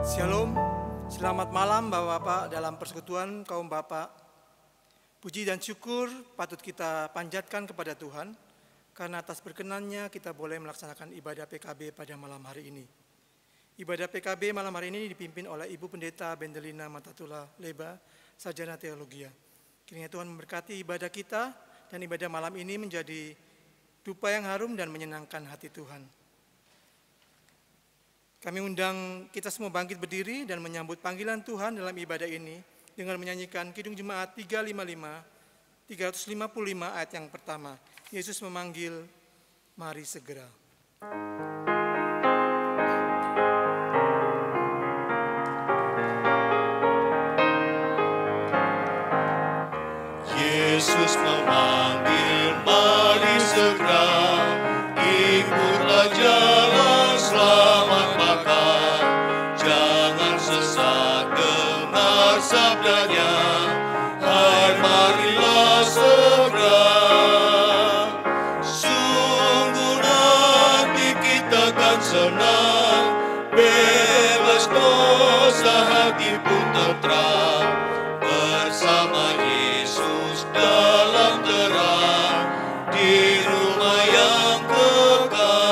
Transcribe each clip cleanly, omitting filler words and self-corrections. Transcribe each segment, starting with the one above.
Shalom, selamat malam Bapak-Bapak dalam persekutuan kaum Bapak. Puji dan syukur patut kita panjatkan kepada Tuhan, karena atas berkenannya kita boleh melaksanakan ibadah PKB pada malam hari ini. Ibadah PKB malam hari ini dipimpin oleh Ibu Pendeta Bendelina Matatula Leba, Sarjana Teologia. Kiranya Tuhan memberkati ibadah kita dan ibadah malam ini menjadi dupa yang harum dan menyenangkan hati Tuhan. Kami undang kita semua bangkit berdiri dan menyambut panggilan Tuhan dalam ibadah ini dengan menyanyikan Kidung Jemaat 355 ayat yang pertama. Yesus memanggil, mari segera. Yesus memanggil, mari segera, ikutlah jalan selamat makan. Jangan sesat dengar sabdanya, hai marilah segera. Sungguh nanti kita kan senang, bebas dosa hati pun tentram, bersama Yesus dalam terang, di rumah yang kekal.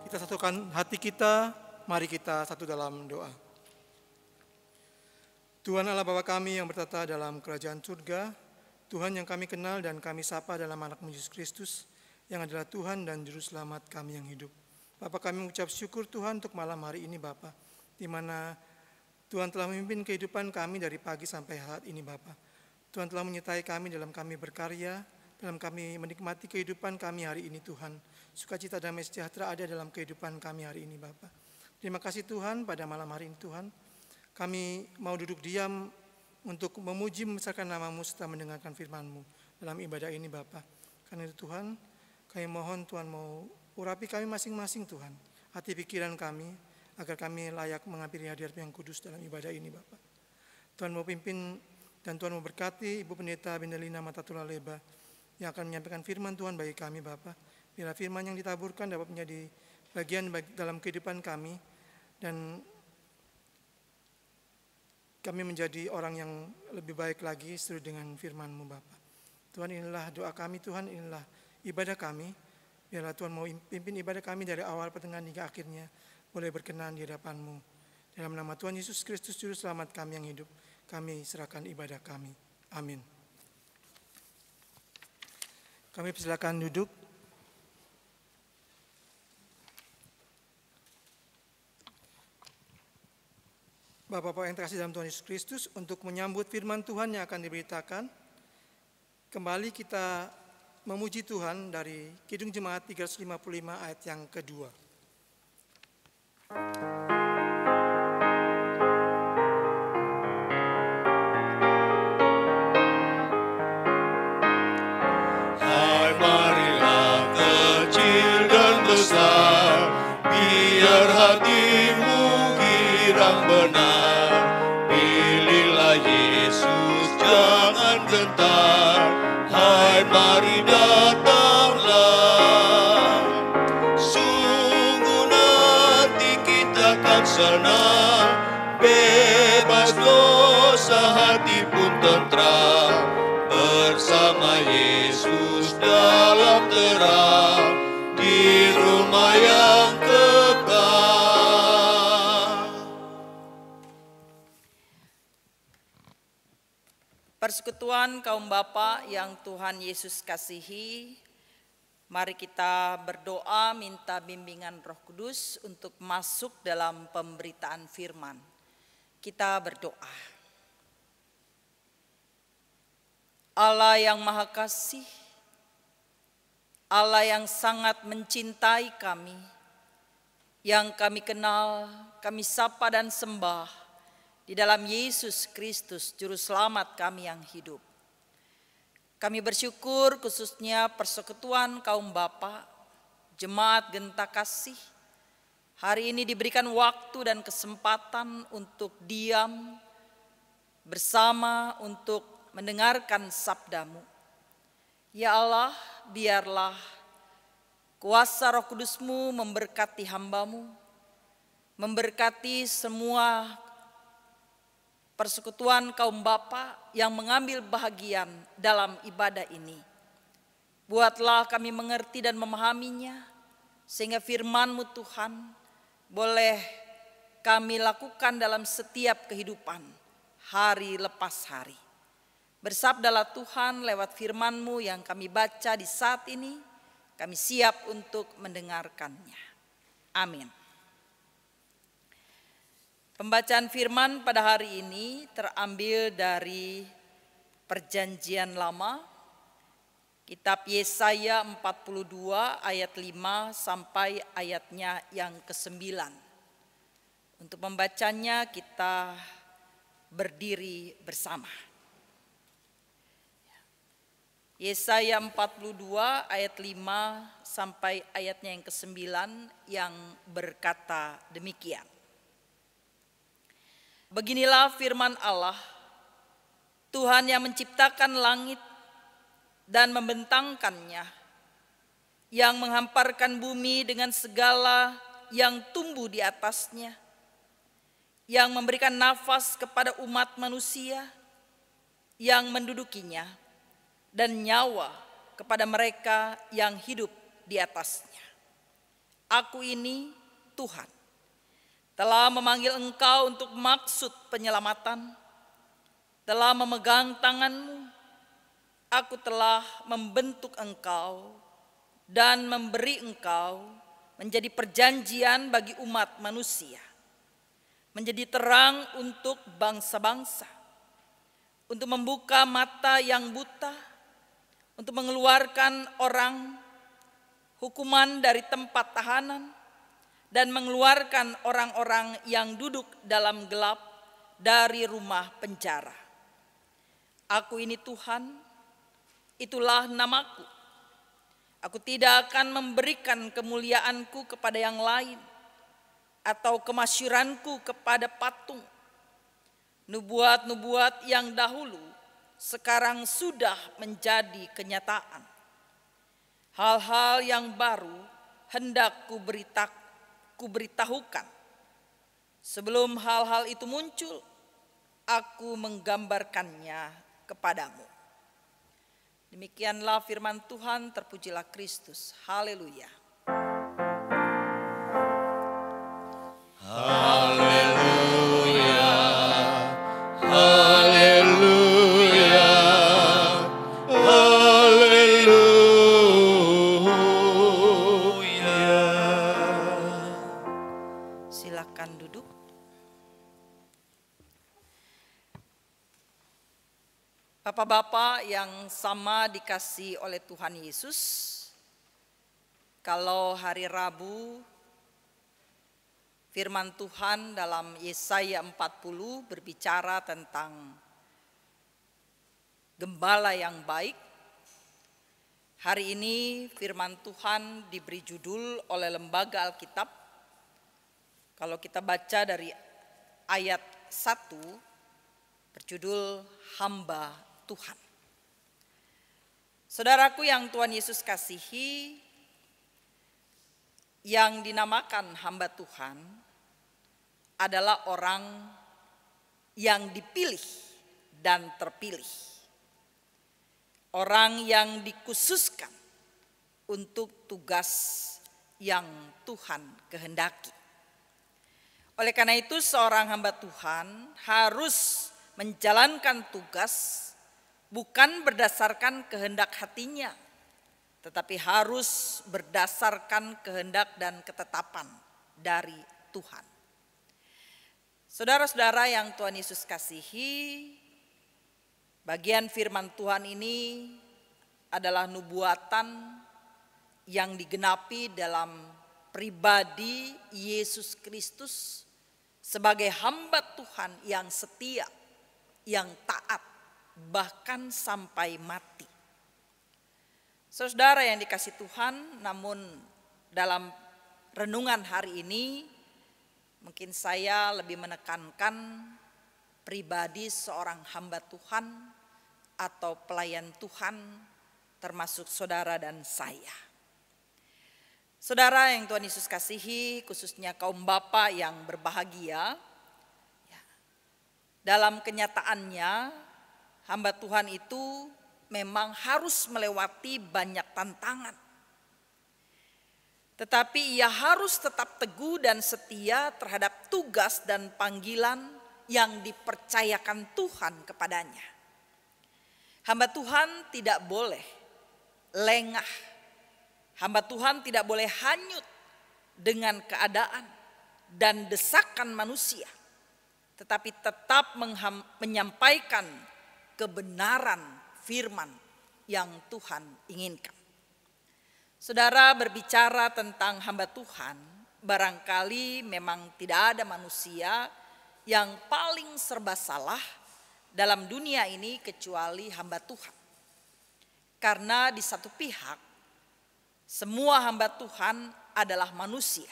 Kita satukan hati kita, mari kita satu dalam doa. Tuhan Allah Bapa kami yang bertata dalam kerajaan surga, Tuhan yang kami kenal dan kami sapa dalam anak-Mu Yesus Kristus, yang adalah Tuhan dan Juru Selamat kami yang hidup. Bapa, kami mengucap syukur Tuhan untuk malam hari ini Bapa, di mana Tuhan telah memimpin kehidupan kami dari pagi sampai saat ini Bapa. Tuhan telah menyertai kami dalam kami berkarya, dalam kami menikmati kehidupan kami hari ini Tuhan. Sukacita damai sejahtera ada dalam kehidupan kami hari ini Bapa. Terima kasih Tuhan pada malam hari ini Tuhan. Kami mau duduk diam untuk memuji membesarkan nama-Mu setelah mendengarkan firman-Mu dalam ibadah ini Bapa. Karena itu Tuhan, kami mohon Tuhan mau urapi kami masing-masing Tuhan, hati pikiran kami, agar kami layak menghampiri hadirat yang kudus dalam ibadah ini Bapa. Tuhan mau pimpin dan Tuhan mau berkati Ibu Pendeta Bendelina Matatula Leba yang akan menyampaikan firman Tuhan bagi kami Bapa. Bila firman yang ditaburkan dapat menjadi bagian dalam kehidupan kami dan kami menjadi orang yang lebih baik lagi sesuai dengan firman-Mu Bapa. Tuhan, inilah doa kami Tuhan, inilah ibadah kami. Biarlah Tuhan mau pimpin ibadah kami dari awal pertengahan hingga akhirnya boleh berkenan di hadapan-Mu. Dalam nama Tuhan Yesus Kristus Juru Selamat kami yang hidup, kami serahkan ibadah kami. Amin. Kami persilakan duduk. Bapak-bapak yang terkasih dalam Tuhan Yesus Kristus, untuk menyambut firman Tuhan yang akan diberitakan, kembali kita memuji Tuhan dari Kidung Jemaat 355 ayat yang kedua. Hai marilah kecil dan besar, biar hatimu girang benar. Pilihlah Yesus, jangan gentar, hai mari datanglah. Sungguh nanti kita kan senang, bebas dosa hati pun tentram, bersama Yesus dalam terang, di rumah yang kekal. Persekutuan kaum Bapa yang Tuhan Yesus kasihi, mari kita berdoa minta bimbingan Roh Kudus untuk masuk dalam pemberitaan firman. Kita berdoa. Allah yang Maha Kasih, Allah yang sangat mencintai kami, yang kami kenal, kami sapa dan sembah di dalam Yesus Kristus Juru Selamat kami yang hidup. Kami bersyukur khususnya persekutuan kaum Bapa, Jemaat Genta Kasih, hari ini diberikan waktu dan kesempatan untuk diam bersama untuk mendengarkan sabda-Mu. Ya Allah, biarlah kuasa Roh Kudus-Mu memberkati hamba-Mu, memberkati semua persekutuan kaum bapa yang mengambil bahagian dalam ibadah ini. Buatlah kami mengerti dan memahaminya, sehingga firman-Mu Tuhan boleh kami lakukan dalam setiap kehidupan, hari lepas hari. Bersabdalah Tuhan lewat firman-Mu yang kami baca di saat ini, kami siap untuk mendengarkannya. Amin. Pembacaan firman pada hari ini terambil dari Perjanjian Lama, Kitab Yesaya 42 ayat 5 sampai ayatnya yang ke-9. Untuk membacanya kita berdiri bersama. Yesaya 42 ayat 5 sampai ayatnya yang ke-9 yang berkata demikian. Beginilah firman Allah, Tuhan yang menciptakan langit dan membentangkannya, yang menghamparkan bumi dengan segala yang tumbuh di atasnya, yang memberikan nafas kepada umat manusia yang mendudukinya, dan nyawa kepada mereka yang hidup di atasnya. Aku ini Tuhan, telah memanggil engkau untuk maksud penyelamatan, telah memegang tanganmu. Aku telah membentuk engkau dan memberi engkau menjadi perjanjian bagi umat manusia, menjadi terang untuk bangsa-bangsa, untuk membuka mata yang buta, untuk mengeluarkan orang hukuman dari tempat tahanan, dan mengeluarkan orang-orang yang duduk dalam gelap dari rumah penjara. Aku ini Tuhan, itulah namaku. Aku tidak akan memberikan kemuliaanku kepada yang lain atau kemasyuranku kepada patung. Nubuat-nubuat yang dahulu sekarang sudah menjadi kenyataan. Hal-hal yang baru hendak kuberitahukan. Sebelum hal-hal itu muncul, aku menggambarkannya kepadamu. Demikianlah firman Tuhan, terpujilah Kristus. Haleluya. Haleluya. Haleluya. Haleluya. Silakan duduk. Bapak-bapak yang sama dikasih oleh Tuhan Yesus, kalau hari Rabu firman Tuhan dalam Yesaya 40 berbicara tentang gembala yang baik, hari ini firman Tuhan diberi judul oleh Lembaga Alkitab. Kalau kita baca dari ayat 1 berjudul Hamba Tuhan. Saudaraku yang Tuhan Yesus kasihi, yang dinamakan hamba Tuhan adalah orang yang dipilih dan terpilih. Orang yang dikhususkan untuk tugas yang Tuhan kehendaki. Oleh karena itu seorang hamba Tuhan harus menjalankan tugas bukan berdasarkan kehendak hatinya, tetapi harus berdasarkan kehendak dan ketetapan dari Tuhan. Saudara-saudara yang Tuhan Yesus kasihi, bagian firman Tuhan ini adalah nubuatan yang digenapi dalam pribadi Yesus Kristus sebagai hamba Tuhan yang setia, yang taat, bahkan sampai mati. Saudara yang dikasih Tuhan, namun dalam renungan hari ini mungkin saya lebih menekankan pribadi seorang hamba Tuhan atau pelayan Tuhan, termasuk saudara dan saya. Saudara yang Tuhan Yesus kasihi, khususnya kaum bapa yang berbahagia, dalam kenyataannya hamba Tuhan itu memang harus melewati banyak tantangan. Tetapi ia harus tetap teguh dan setia terhadap tugas dan panggilan yang dipercayakan Tuhan kepadanya. Hamba Tuhan tidak boleh lengah. Hamba Tuhan tidak boleh hanyut dengan keadaan dan desakan manusia, tetapi tetap menyampaikan kebenaran firman yang Tuhan inginkan. Saudara, berbicara tentang hamba Tuhan, barangkali memang tidak ada manusia yang paling serba salah dalam dunia ini kecuali hamba Tuhan. Karena di satu pihak, semua hamba Tuhan adalah manusia.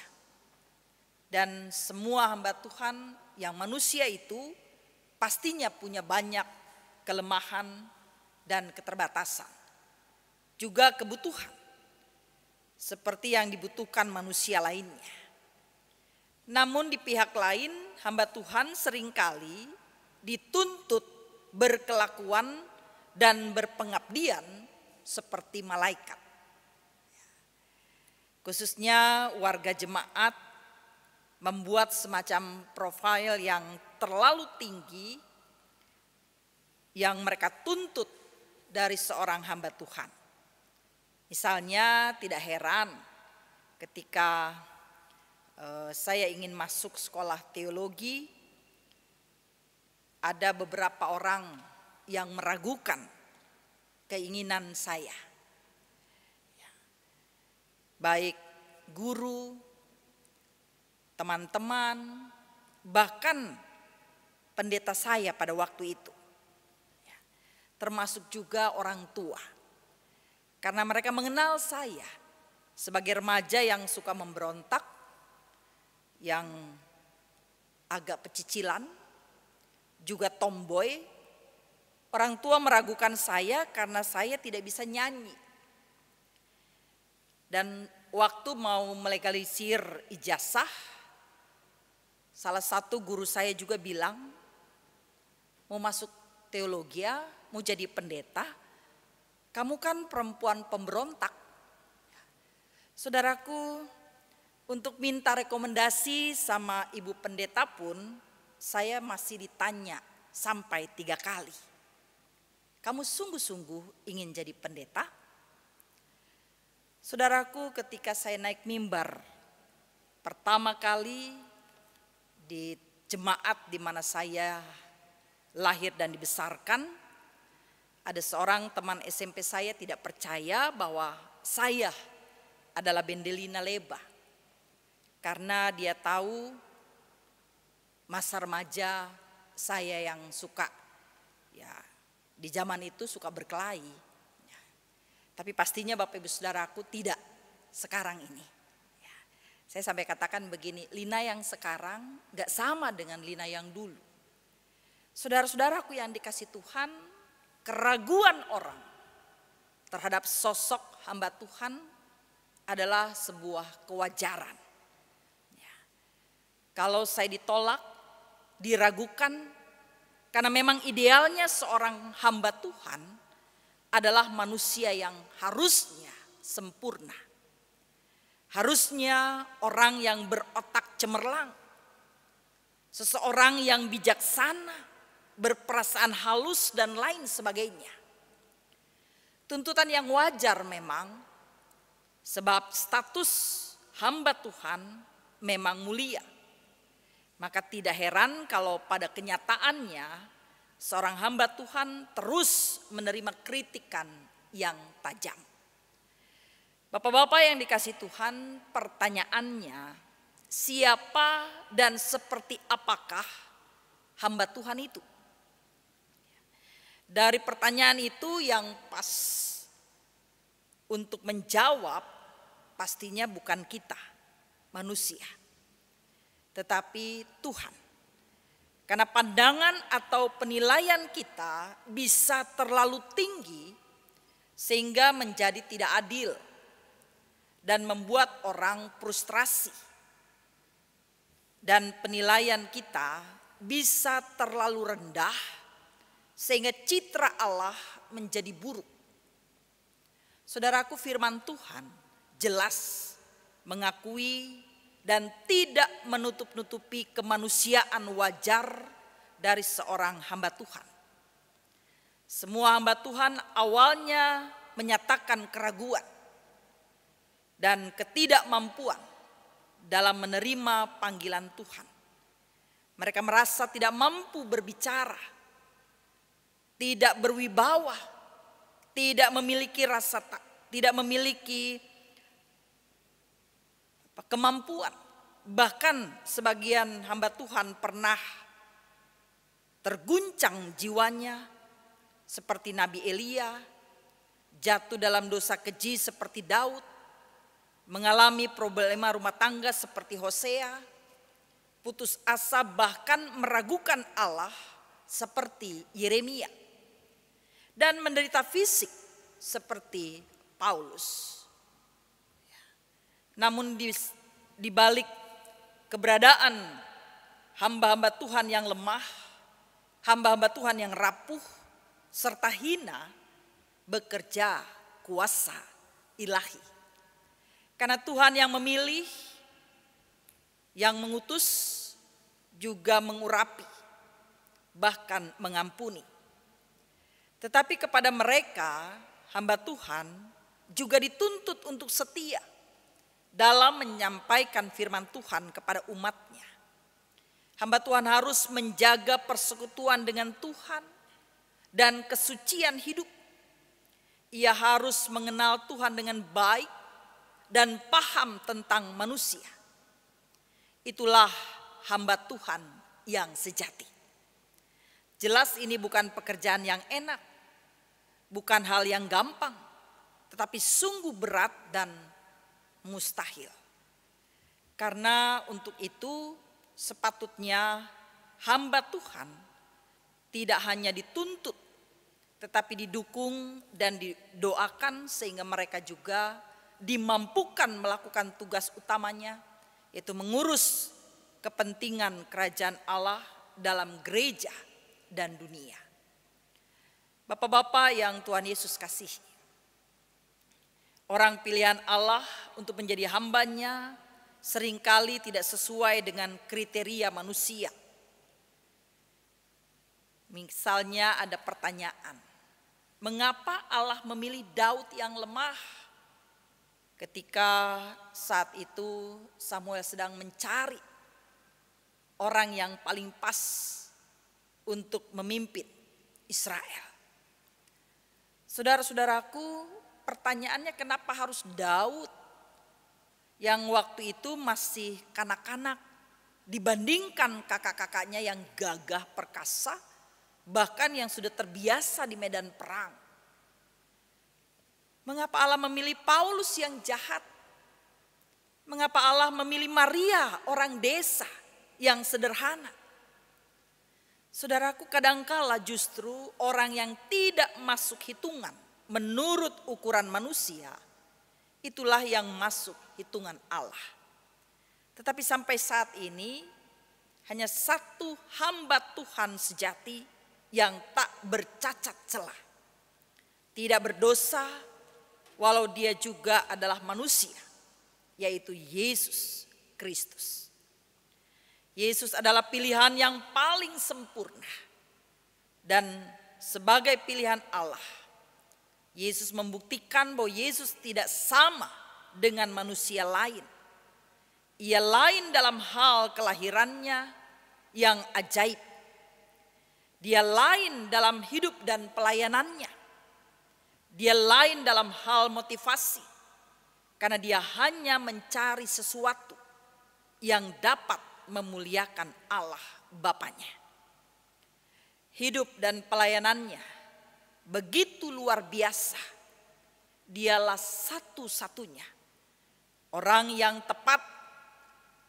Dan semua hamba Tuhan yang manusia itu pastinya punya banyak kelemahan dan keterbatasan. Juga kebutuhan seperti yang dibutuhkan manusia lainnya. Namun di pihak lain, hamba Tuhan seringkali dituntut berkelakuan dan berpengabdian seperti malaikat. Khususnya warga jemaat membuat semacam profil yang terlalu tinggi yang mereka tuntut dari seorang hamba Tuhan. Misalnya tidak heran ketika saya ingin masuk sekolah teologi, ada beberapa orang yang meragukan keinginan saya. Baik guru, teman-teman, bahkan pendeta saya pada waktu itu. Termasuk juga orang tua. Karena mereka mengenal saya sebagai remaja yang suka memberontak, yang agak pecicilan, juga tomboy. Orang tua meragukan saya karena saya tidak bisa nyanyi. Dan waktu mau melegalisir ijazah, salah satu guru saya juga bilang, mau masuk teologi, mau jadi pendeta, kamu kan perempuan pemberontak. Saudaraku, untuk minta rekomendasi sama ibu pendeta pun, saya masih ditanya sampai 3 kali. Kamu sungguh-sungguh ingin jadi pendeta? Saudaraku, ketika saya naik mimbar pertama kali di jemaat di mana saya lahir dan dibesarkan, ada seorang teman SMP saya tidak percaya bahwa saya adalah Bendelina Leba. Karena dia tahu masa remaja saya yang suka, ya di zaman itu suka berkelahi. Tapi pastinya Bapak Ibu Saudaraku tidak sekarang ini. Ya, saya sampai katakan begini, Lina yang sekarang gak sama dengan Lina yang dulu. Saudara-saudaraku yang dikasih Tuhan, keraguan orang terhadap sosok hamba Tuhan adalah sebuah kewajaran. Ya. Kalau saya ditolak, diragukan, karena memang idealnya seorang hamba Tuhan adalah manusia yang harusnya sempurna. Harusnya orang yang berotak cemerlang. Seseorang yang bijaksana, berperasaan halus dan lain sebagainya. Tuntutan yang wajar memang, sebab status hamba Tuhan memang mulia. Maka tidak heran kalau pada kenyataannya seorang hamba Tuhan terus menerima kritikan yang tajam. Bapak-bapak yang dikasih Tuhan, pertanyaannya, siapa dan seperti apakah hamba Tuhan itu? Dari pertanyaan itu yang pas untuk menjawab pastinya bukan kita, manusia, tetapi Tuhan. Karena pandangan atau penilaian kita bisa terlalu tinggi sehingga menjadi tidak adil. dan membuat orang frustrasi. Dan penilaian kita bisa terlalu rendah sehingga citra Allah menjadi buruk. Saudaraku, firman Tuhan jelas mengakui dan tidak menutup-nutupi kemanusiaan wajar dari seorang hamba Tuhan. Semua hamba Tuhan awalnya menyatakan keraguan dan ketidakmampuan dalam menerima panggilan Tuhan. Mereka merasa tidak mampu berbicara, tidak berwibawa, tidak memiliki kemampuan. Bahkan sebagian hamba Tuhan pernah terguncang jiwanya seperti Nabi Elia, jatuh dalam dosa keji seperti Daud, mengalami problema rumah tangga seperti Hosea, putus asa bahkan meragukan Allah seperti Yeremia, dan menderita fisik seperti Paulus. Namun di balik keberadaan hamba-hamba Tuhan yang lemah, hamba-hamba Tuhan yang rapuh serta hina, bekerja kuasa ilahi. Karena Tuhan yang memilih, yang mengutus, juga mengurapi, bahkan mengampuni. Tetapi kepada mereka, hamba Tuhan juga dituntut untuk setia dalam menyampaikan firman Tuhan kepada umatnya. Hamba Tuhan harus menjaga persekutuan dengan Tuhan dan kesucian hidup. Ia harus mengenal Tuhan dengan baik dan paham tentang manusia. Itulah hamba Tuhan yang sejati. Jelas ini bukan pekerjaan yang enak, bukan hal yang gampang, tetapi sungguh berat dan mustahil. Karena untuk itu sepatutnya hamba Tuhan tidak hanya dituntut, tetapi didukung dan didoakan sehingga mereka juga dimampukan melakukan tugas utamanya, yaitu mengurus kepentingan kerajaan Allah dalam gereja dan dunia. Bapak-bapak yang Tuhan Yesus kasihi, orang pilihan Allah untuk menjadi hambanya seringkali tidak sesuai dengan kriteria manusia. Misalnya ada pertanyaan, mengapa Allah memilih Daud yang lemah? Ketika saat itu Samuel sedang mencari orang yang paling pas untuk memimpin Israel. Saudara-saudaraku, pertanyaannya kenapa harus Daud yang waktu itu masih kanak-kanak dibandingkan kakak-kakaknya yang gagah perkasa, bahkan yang sudah terbiasa di medan perang. Mengapa Allah memilih Paulus yang jahat? Mengapa Allah memilih Maria orang desa yang sederhana? Saudaraku, kadangkala justru orang yang tidak masuk hitungan menurut ukuran manusia, itulah yang masuk hitungan Allah. Tetapi sampai saat ini hanya satu hamba Tuhan sejati yang tak bercacat celah, tidak berdosa walau dia juga adalah manusia, yaitu Yesus Kristus. Yesus adalah pilihan yang paling sempurna, dan sebagai pilihan Allah, Yesus membuktikan bahwa Yesus tidak sama dengan manusia lain. Ia lain dalam hal kelahirannya yang ajaib. Dia lain dalam hidup dan pelayanannya. Dia lain dalam hal motivasi, karena dia hanya mencari sesuatu yang dapat memuliakan Allah Bapanya. Hidup dan pelayanannya begitu luar biasa. Dialah satu-satunya orang yang tepat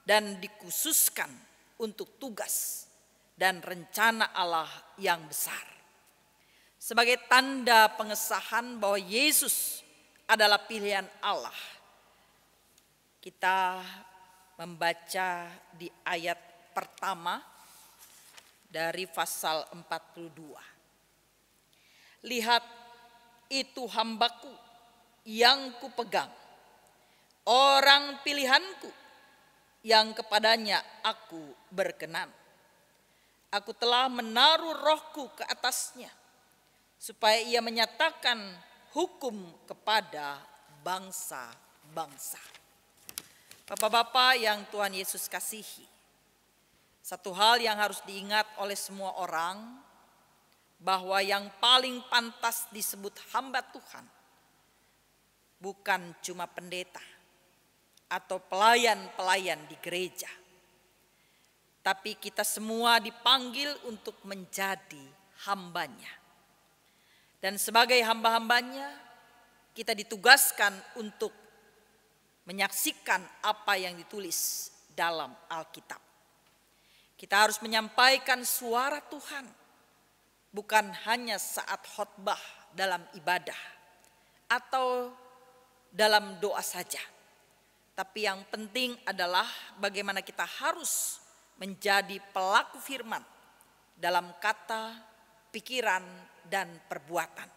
dan dikhususkan untuk tugas dan rencana Allah yang besar. Sebagai tanda pengesahan bahwa Yesus adalah pilihan Allah, Kita membaca di ayat pertama dari pasal 42. Lihat, itu hambaku yang kupegang, orang pilihanku yang kepadanya aku berkenan. Aku telah menaruh rohku ke atasnya, supaya ia menyatakan hukum kepada bangsa-bangsa. Bapak-bapak yang Tuhan Yesus kasihi, satu hal yang harus diingat oleh semua orang, bahwa yang paling pantas disebut hamba Tuhan bukan cuma pendeta atau pelayan-pelayan di gereja, tapi kita semua dipanggil untuk menjadi hambanya. Dan sebagai hamba-hambanya, kita ditugaskan untuk menyaksikan apa yang ditulis dalam Alkitab. Kita harus menyampaikan suara Tuhan, bukan hanya saat khotbah dalam ibadah atau dalam doa saja. Tapi yang penting adalah bagaimana kita harus menjadi pelaku firman dalam kata, pikiran, dan perbuatan.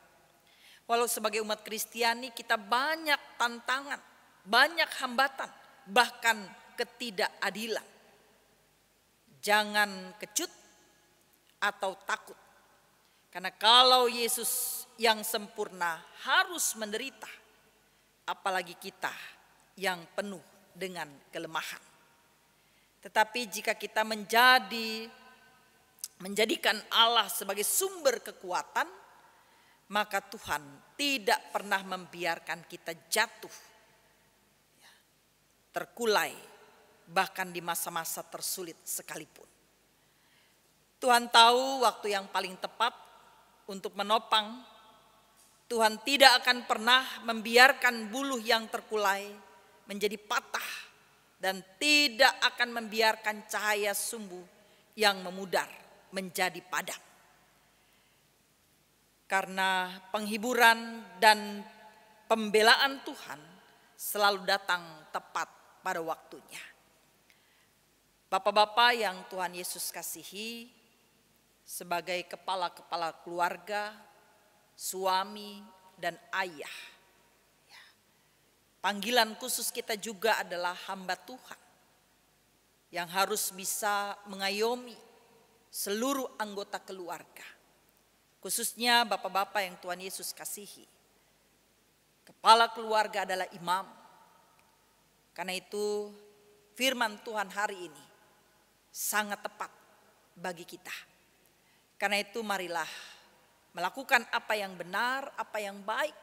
Walau sebagai umat Kristiani kita banyak tantangan, banyak hambatan, bahkan ketidakadilan. Jangan kecut atau takut. Karena kalau Yesus yang sempurna harus menderita, apalagi kita yang penuh dengan kelemahan. Tetapi jika kita menjadikan Allah sebagai sumber kekuatan, maka Tuhan tidak pernah membiarkan kita jatuh, terkulai, bahkan di masa-masa tersulit sekalipun. Tuhan tahu waktu yang paling tepat untuk menopang. Tuhan tidak akan pernah membiarkan buluh yang terkulai menjadi patah, dan tidak akan membiarkan cahaya sumbu yang memudar menjadi padam. Karena penghiburan dan pembelaan Tuhan selalu datang tepat pada waktunya. Bapak-bapak yang Tuhan Yesus kasihi, sebagai kepala-kepala keluarga, suami dan ayah, panggilan khusus kita juga adalah hamba Tuhan yang harus bisa mengayomi seluruh anggota keluarga, khususnya bapak-bapak yang Tuhan Yesus kasihi. Kepala keluarga adalah imam. Karena itu firman Tuhan hari ini sangat tepat bagi kita. Karena itu marilah melakukan apa yang benar, apa yang baik.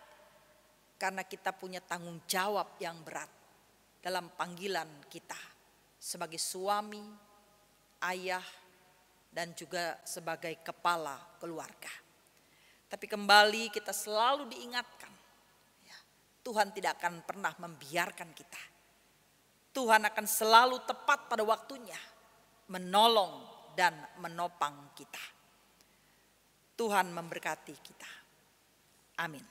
Karena kita punya tanggung jawab yang berat dalam panggilan kita sebagai suami, ayah, dan juga sebagai kepala keluarga. Tapi kembali kita selalu diingatkan, Tuhan tidak akan pernah membiarkan kita. Tuhan akan selalu tepat pada waktunya menolong dan menopang kita. Tuhan memberkati kita. Amin.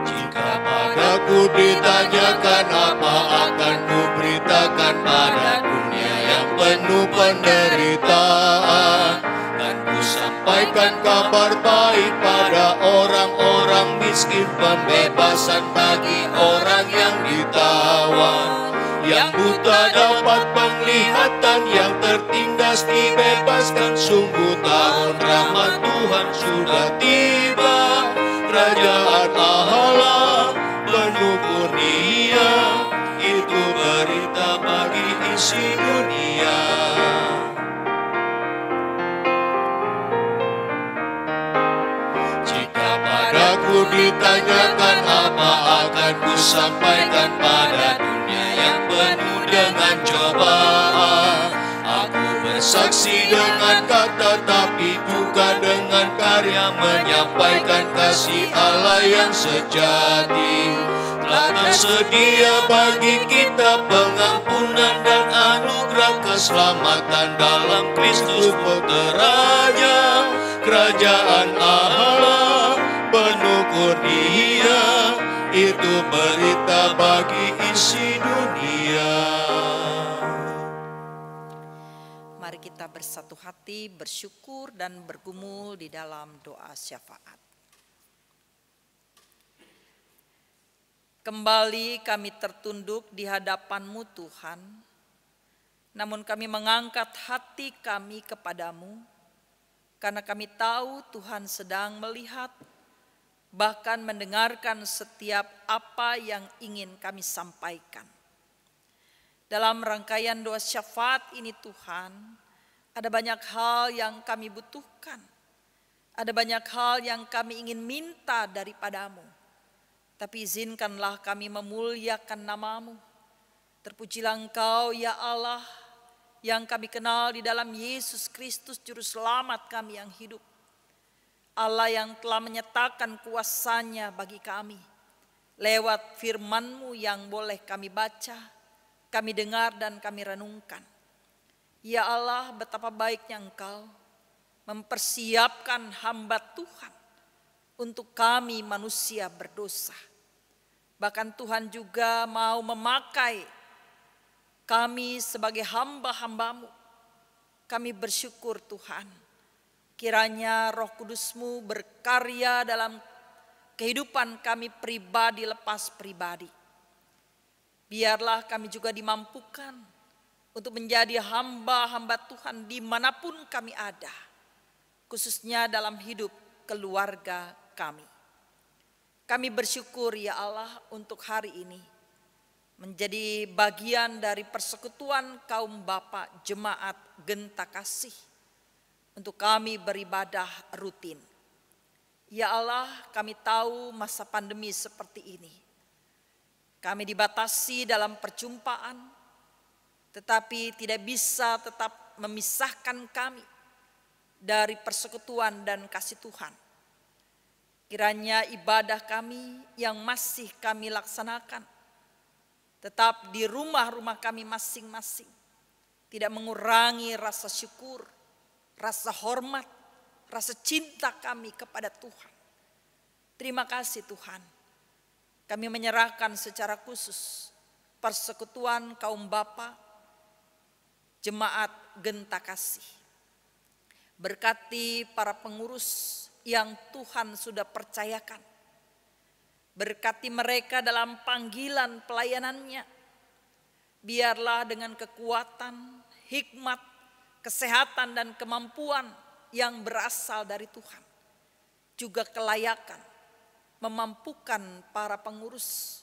Jika padaku ditanyakan apa akan kuberitakan pada dunia yang penuh penderitaan, dan ku sampaikan kabar baik pada orang-orang miskin, pembebasan bagi orang yang ditawan, yang buta dapat penglihatan, yang tertindas dibebaskan. Sungguh tahun rahmat Tuhan sudah tiba, kerajaan Allah penuh kurnia, itu berita bagi isi dunia. Jika padaku ditanyakan apa akan ku sampaikan pada dunia yang penuh dengan cobaan, aku bersaksi dengan kata tapi juga dengan karya menyampaikan kasih Allah yang sejati. Telah tersedia bagi kita pengampunan dan anugerah keselamatan dalam Kristus Puteranya. Kerajaan Allah penuh kurnia, itu berita bagi isi dunia. Mari kita bersatu hati, bersyukur dan bergumul di dalam doa syafaat. Kembali kami tertunduk di hadapan-Mu Tuhan, namun kami mengangkat hati kami kepadamu, karena kami tahu Tuhan sedang melihat, bahkan mendengarkan setiap apa yang ingin kami sampaikan. Dalam rangkaian doa syafaat ini Tuhan, ada banyak hal yang kami butuhkan, ada banyak hal yang kami ingin minta daripadamu. Tapi izinkanlah kami memuliakan nama-Mu. Terpujilah Engkau ya Allah, yang kami kenal di dalam Yesus Kristus Juru Selamat kami yang hidup. Allah yang telah menyatakan kuasa-Nya bagi kami. Lewat firman-Mu yang boleh kami baca, kami dengar dan kami renungkan. Ya Allah, betapa baiknya Engkau mempersiapkan hamba Tuhan untuk kami manusia berdosa. Bahkan Tuhan juga mau memakai kami sebagai hamba-hamba-Mu. Kami bersyukur Tuhan, kiranya Roh Kudus-Mu berkarya dalam kehidupan kami pribadi lepas pribadi. Biarlah kami juga dimampukan untuk menjadi hamba-hamba Tuhan dimanapun kami ada, khususnya dalam hidup keluarga kami. Kami bersyukur ya Allah untuk hari ini menjadi bagian dari persekutuan kaum Bapa Jemaat Genta Kasih untuk kami beribadah rutin. Ya Allah, kami tahu masa pandemi seperti ini. Kami dibatasi dalam perjumpaan, tetapi tidak bisa tetap memisahkan kami dari persekutuan dan kasih Tuhan. Kiranya ibadah kami yang masih kami laksanakan tetap di rumah-rumah kami masing-masing, tidak mengurangi rasa syukur, rasa hormat, rasa cinta kami kepada Tuhan. Terima kasih Tuhan. Kami menyerahkan secara khusus persekutuan kaum Bapa Jemaat Genta Kasih. Berkati para pengurus yang Tuhan sudah percayakan. Berkati mereka dalam panggilan pelayanannya. Biarlah dengan kekuatan, hikmat, kesehatan dan kemampuan yang berasal dari Tuhan, juga kelayakan memampukan para pengurus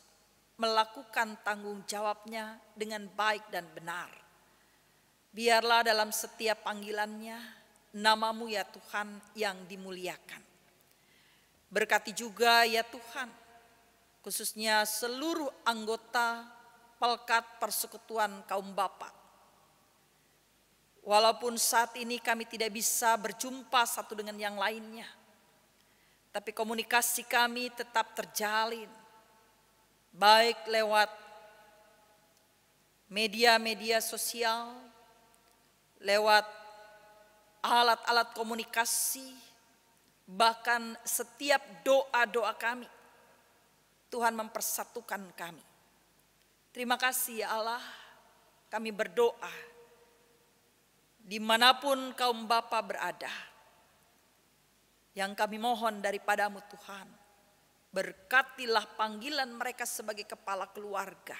melakukan tanggung jawabnya dengan baik dan benar. Biarlah dalam setiap panggilannya nama-Mu ya Tuhan yang dimuliakan. Berkati juga ya Tuhan, khususnya seluruh anggota Pelkat Persekutuan Kaum Bapa. Walaupun saat ini kami tidak bisa berjumpa satu dengan yang lainnya, tapi komunikasi kami tetap terjalin, baik lewat media-media sosial, lewat alat-alat komunikasi, bahkan setiap doa-doa kami, Tuhan mempersatukan kami. Terima kasih ya Allah, kami berdoa dimanapun kaum Bapa berada. Yang kami mohon daripada-Mu Tuhan, berkatilah panggilan mereka sebagai kepala keluarga.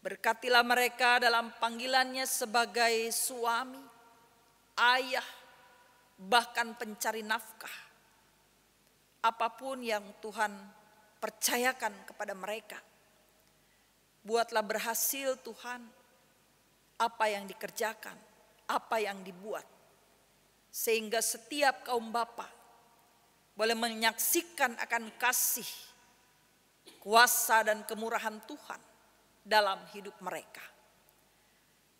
Berkatilah mereka dalam panggilannya sebagai suami, ayah, bahkan pencari nafkah. Apapun yang Tuhan percayakan kepada mereka, buatlah berhasil Tuhan apa yang dikerjakan, apa yang dibuat. Sehingga setiap kaum Bapa boleh menyaksikan akan kasih, kuasa dan kemurahan Tuhan dalam hidup mereka.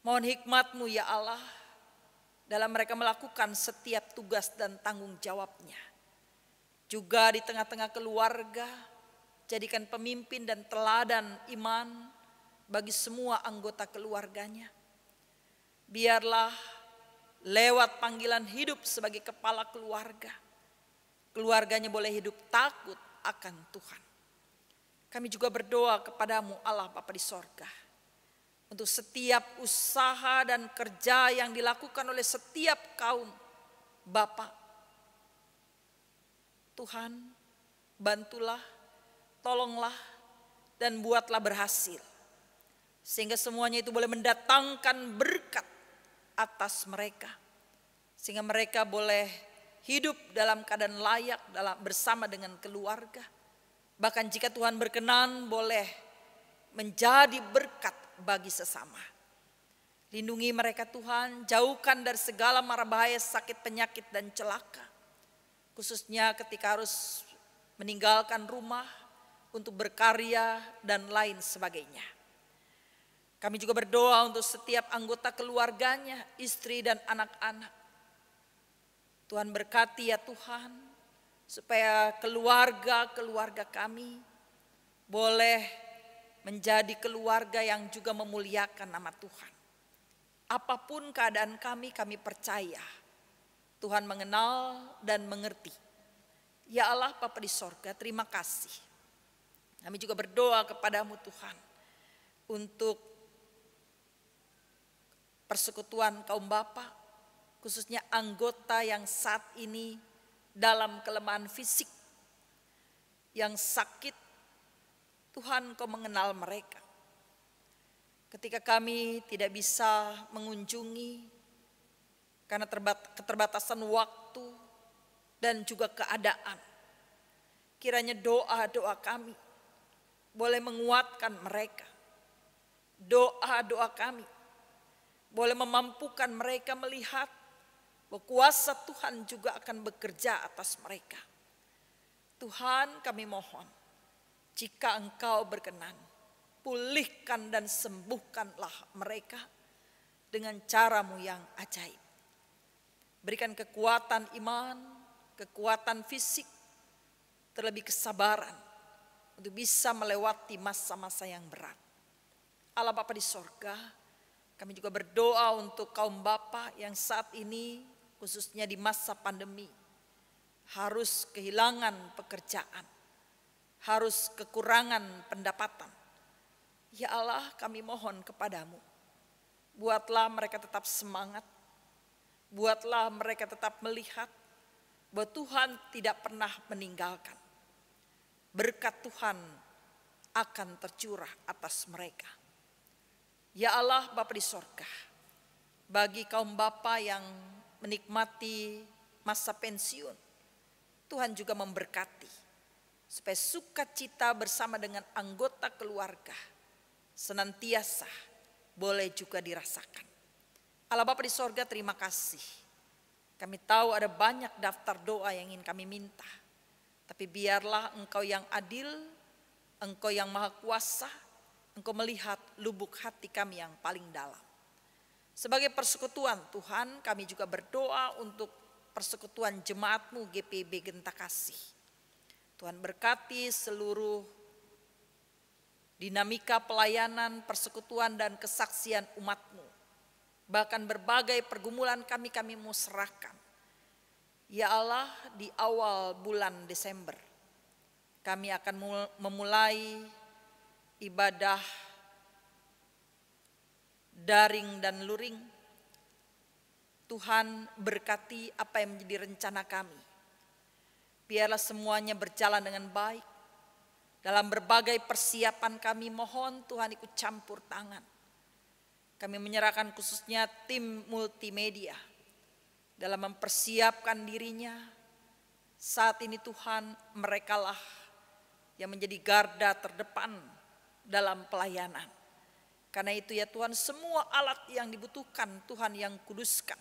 Mohon hikmat-Mu ya Allah dalam mereka melakukan setiap tugas dan tanggung jawabnya. Juga di tengah-tengah keluarga, jadikan pemimpin dan teladan iman bagi semua anggota keluarganya. Biarlah lewat panggilan hidup sebagai kepala keluarga, keluarganya boleh hidup takut akan Tuhan. Kami juga berdoa kepada-Mu Allah Bapa di sorga, untuk setiap usaha dan kerja yang dilakukan oleh setiap kaum Bapa. Tuhan, bantulah, tolonglah, dan buatlah berhasil. Sehingga semuanya itu boleh mendatangkan berkat atas mereka. Sehingga mereka boleh hidup dalam keadaan layak bersama dengan keluarga. Bahkan jika Tuhan berkenan boleh menjadi berkat bagi sesama. Lindungi mereka Tuhan, jauhkan dari segala mara bahaya, sakit, penyakit, dan celaka. Khususnya ketika harus meninggalkan rumah untuk berkarya dan lain sebagainya. Kami juga berdoa untuk setiap anggota keluarganya, istri dan anak-anak. Tuhan berkati ya Tuhan, supaya keluarga-keluarga kami boleh menjadi keluarga yang juga memuliakan nama Tuhan. Apapun keadaan kami percaya Tuhan mengenal dan mengerti. Ya Allah Bapa di sorga, terima kasih. Kami juga berdoa kepada-Mu Tuhan untuk persekutuan kaum bapa, khususnya anggota yang saat ini dalam kelemahan fisik, yang sakit. Tuhan, Kau mengenal mereka. Ketika kami tidak bisa mengunjungi karena keterbatasan waktu dan juga keadaan, kiranya doa-doa kami boleh menguatkan mereka. Doa-doa kami boleh memampukan mereka melihat bahwa kuasa Tuhan juga akan bekerja atas mereka. Tuhan, kami mohon, jika Engkau berkenan, pulihkan dan sembuhkanlah mereka dengan cara-Mu yang ajaib. Berikan kekuatan iman, kekuatan fisik, terlebih kesabaran untuk bisa melewati masa-masa yang berat. Allah Bapa di sorga, kami juga berdoa untuk kaum bapa yang saat ini khususnya di masa pandemi harus kehilangan pekerjaan, harus kekurangan pendapatan. Ya Allah, kami mohon kepada-Mu, buatlah mereka tetap semangat, buatlah mereka tetap melihat bahwa Tuhan tidak pernah meninggalkan. Berkat Tuhan akan tercurah atas mereka. Ya Allah Bapa di sorga, bagi kaum bapa yang menikmati masa pensiun, Tuhan juga memberkati supaya sukacita bersama dengan anggota keluarga senantiasa boleh juga dirasakan. Allah Bapa di sorga, terima kasih. Kami tahu ada banyak daftar doa yang ingin kami minta, tapi biarlah Engkau yang adil, Engkau yang maha kuasa, Engkau melihat lubuk hati kami yang paling dalam. Sebagai persekutuan Tuhan, kami juga berdoa untuk persekutuan jemaat-Mu GPIB Genta Kasih. Tuhan berkati seluruh dinamika pelayanan, persekutuan dan kesaksian umat-Mu. Bahkan berbagai pergumulan kami mau serahkan. Ya Allah, di awal bulan Desember kami akan memulai ibadah daring dan luring. Tuhan berkati apa yang menjadi rencana kami. Biarlah semuanya berjalan dengan baik. Dalam berbagai persiapan kami mohon Tuhan ikut campur tangan. Kami menyerahkan khususnya tim multimedia dalam mempersiapkan dirinya. Saat ini Tuhan, merekalah yang menjadi garda terdepan dalam pelayanan. Karena itu ya Tuhan, semua alat yang dibutuhkan Tuhan yang kuduskan,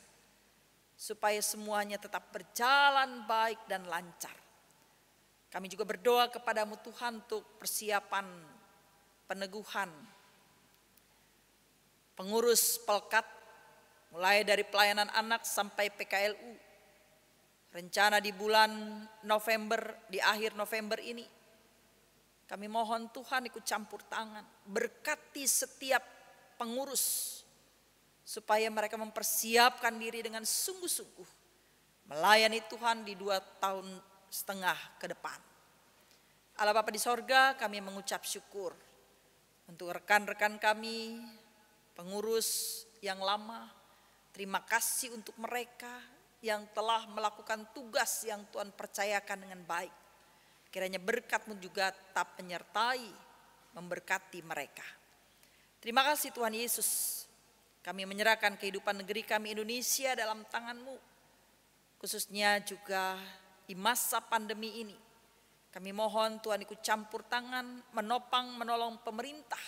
supaya semuanya tetap berjalan baik dan lancar. Kami juga berdoa kepada-Mu Tuhan untuk persiapan peneguhan pengurus Pelkat, mulai dari pelayanan anak sampai PKLU. Rencana di bulan November, di akhir November ini, kami mohon Tuhan ikut campur tangan, berkati setiap pengurus, supaya mereka mempersiapkan diri dengan sungguh-sungguh melayani Tuhan di 2,5 tahun ke depan. Allah Bapa di sorga, kami mengucap syukur untuk rekan-rekan kami, pengurus yang lama. Terima kasih untuk mereka yang telah melakukan tugas yang Tuhan percayakan dengan baik. Kiranya berkat-Mu juga tetap menyertai, memberkati mereka. Terima kasih Tuhan Yesus. Kami menyerahkan kehidupan negeri kami Indonesia dalam tangan-Mu. Khususnya juga di masa pandemi ini. Kami mohon Tuhan ikut campur tangan, menopang, menolong pemerintah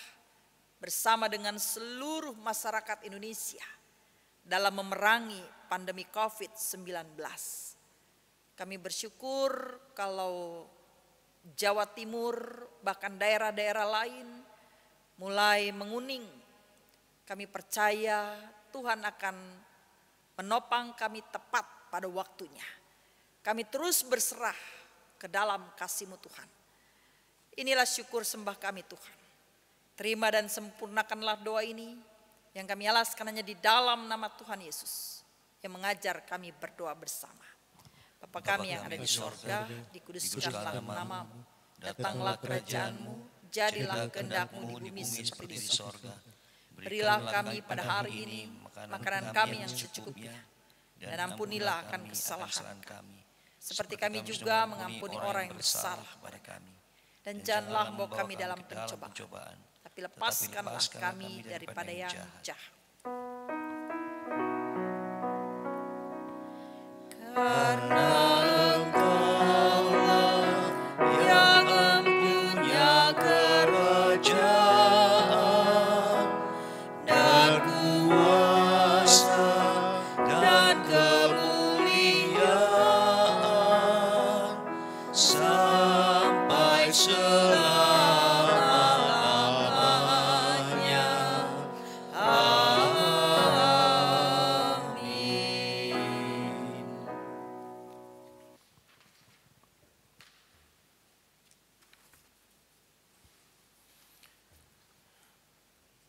bersama dengan seluruh masyarakat Indonesia dalam memerangi pandemi COVID-19. Kami bersyukur kalau Jawa Timur bahkan daerah-daerah lain mulai menguning. Kami percaya Tuhan akan menopang kami tepat pada waktunya. Kami terus berserah ke dalam kasih-Mu Tuhan. Inilah syukur sembah kami Tuhan. Terima dan sempurnakanlah doa ini yang kami alaskan hanya di dalam nama Tuhan Yesus yang mengajar kami berdoa bersama. Bapa kami yang ada di sorga, dikuduskanlah nama-Mu, datanglah kerajaan-Mu, jadilah kehendak-Mu di bumi seperti di sorga. Berilah kami pada hari ini makanan kami yang secukupnya, dan ampunilah akan kesalahan kami, seperti kami juga mengampuni orang yang bersalah kepada kami. Dan janganlah membawa kami dalam pencobaan, tapi lepaskanlah kami daripada yang jahat. Karena Engkau-lah yang mempunyai kerajaan dan kuasa dan kemuliaan sampai selama-lamanya.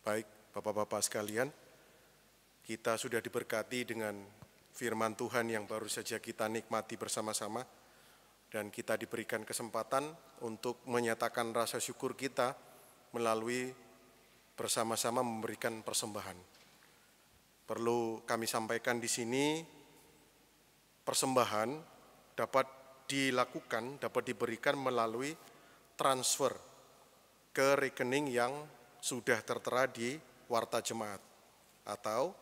Baik, Bapak-Bapak sekalian, kita sudah diberkati dengan firman Tuhan yang baru saja kita nikmati bersama-sama, dan kita diberikan kesempatan untuk menyatakan rasa syukur kita melalui bersama-sama memberikan persembahan. Perlu kami sampaikan di sini, persembahan dapat dilakukan, dapat diberikan melalui transfer ke rekening yang sudah tertera di warta jemaat, atau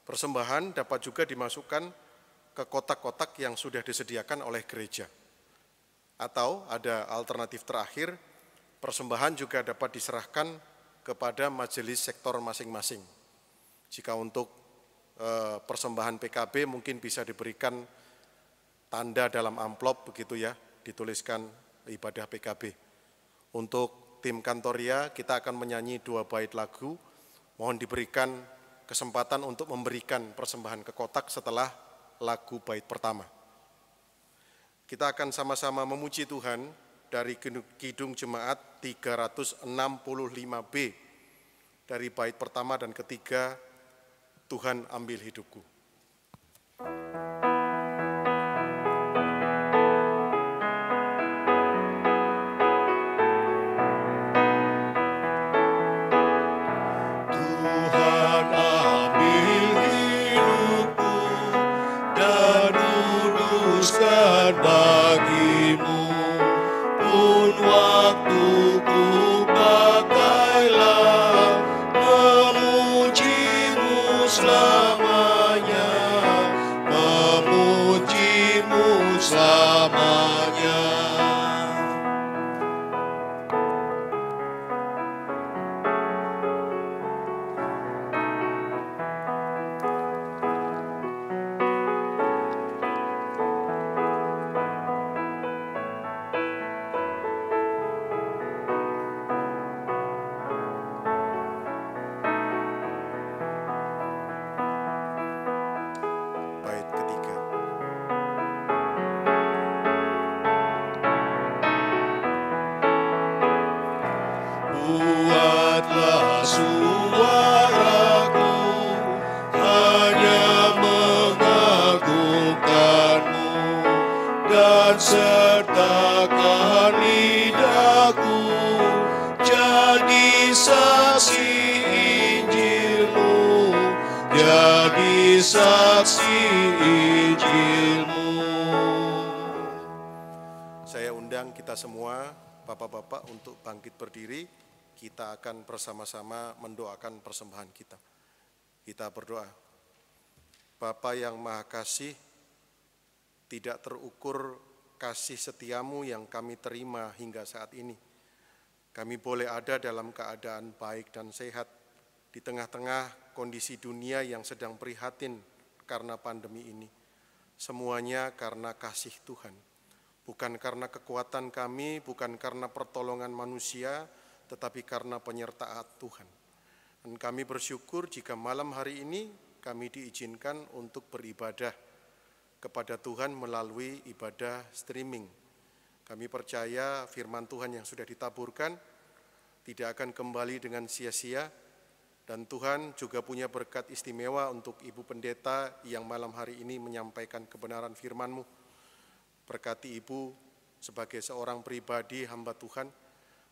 persembahan dapat juga dimasukkan ke kotak-kotak yang sudah disediakan oleh gereja, atau ada alternatif terakhir, persembahan juga dapat diserahkan kepada majelis sektor masing-masing. Jika untuk persembahan PKB mungkin bisa diberikan tanda dalam amplop begitu ya, dituliskan ibadah PKB. Untuk tim Kantoria, kita akan menyanyi 2 bait lagu. Mohon diberikan kesempatan untuk memberikan persembahan ke kotak setelah lagu bait pertama. Kita akan sama-sama memuji Tuhan dari Kidung Jemaat 365B, dari bait pertama dan ketiga, Tuhan ambil hidupku. Bagimu pun waktuku pakailah memujimu selamanya, memujimu selamanya. saksi Injil-Mu. Saya undang kita semua, Bapak-bapak, untuk bangkit berdiri. Kita akan bersama-sama mendoakan persembahan kita. Kita berdoa. Bapa yang Maha Kasih, tidak terukur kasih setiamu yang kami terima hingga saat ini. Kami boleh ada dalam keadaan baik dan sehat di tengah-tengah kondisi dunia yang sedang prihatin karena pandemi ini. Semuanya karena kasih Tuhan. Bukan karena kekuatan kami, bukan karena pertolongan manusia, tetapi karena penyertaan Tuhan. Dan kami bersyukur jika malam hari ini kami diizinkan untuk beribadah kepada Tuhan melalui ibadah streaming. Kami percaya firman Tuhan yang sudah ditaburkan tidak akan kembali dengan sia-sia, dan Tuhan juga punya berkat istimewa untuk Ibu Pendeta yang malam hari ini menyampaikan kebenaran firman-Mu. Berkati Ibu sebagai seorang pribadi hamba Tuhan,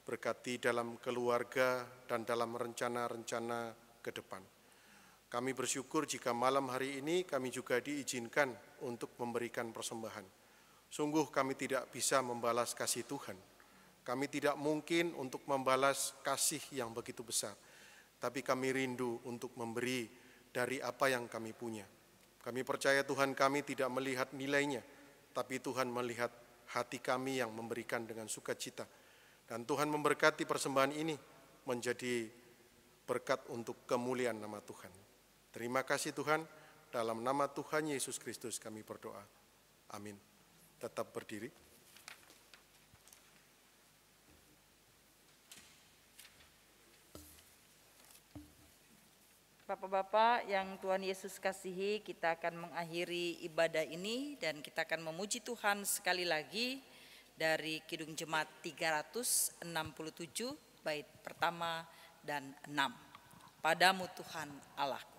berkati dalam keluarga dan dalam rencana-rencana ke depan. Kami bersyukur jika malam hari ini kami juga diizinkan untuk memberikan persembahan. Sungguh kami tidak bisa membalas kasih Tuhan. Kami tidak mungkin untuk membalas kasih yang begitu besar. Tapi kami rindu untuk memberi dari apa yang kami punya. Kami percaya Tuhan kami tidak melihat nilainya, tapi Tuhan melihat hati kami yang memberikan dengan sukacita. Dan Tuhan memberkati persembahan ini menjadi berkat untuk kemuliaan nama Tuhan. Terima kasih Tuhan, dalam nama Tuhan Yesus Kristus kami berdoa. Amin. Tetap berdiri. Bapak-bapak yang Tuhan Yesus kasihi, kita akan mengakhiri ibadah ini dan kita akan memuji Tuhan sekali lagi dari Kidung Jemaat 367 bait pertama dan 6. Padamu Tuhan Allahku.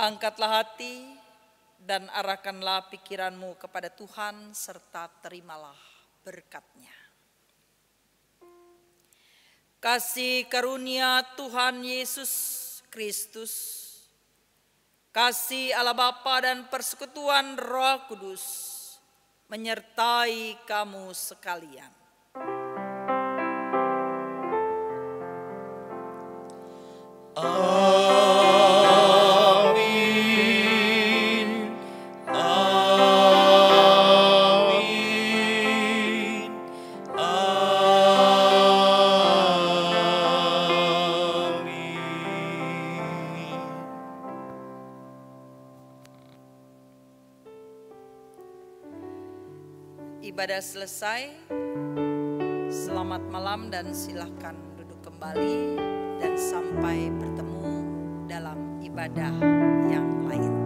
Angkatlah hati dan arahkanlah pikiranmu kepada Tuhan serta terimalah berkat-Nya. Kasih karunia Tuhan Yesus Kristus, kasih Allah Bapa dan persekutuan Roh Kudus menyertai kamu sekalian. Ibadah selesai. Selamat malam dan silakan duduk kembali dan sampai bertemu dalam ibadah yang lain.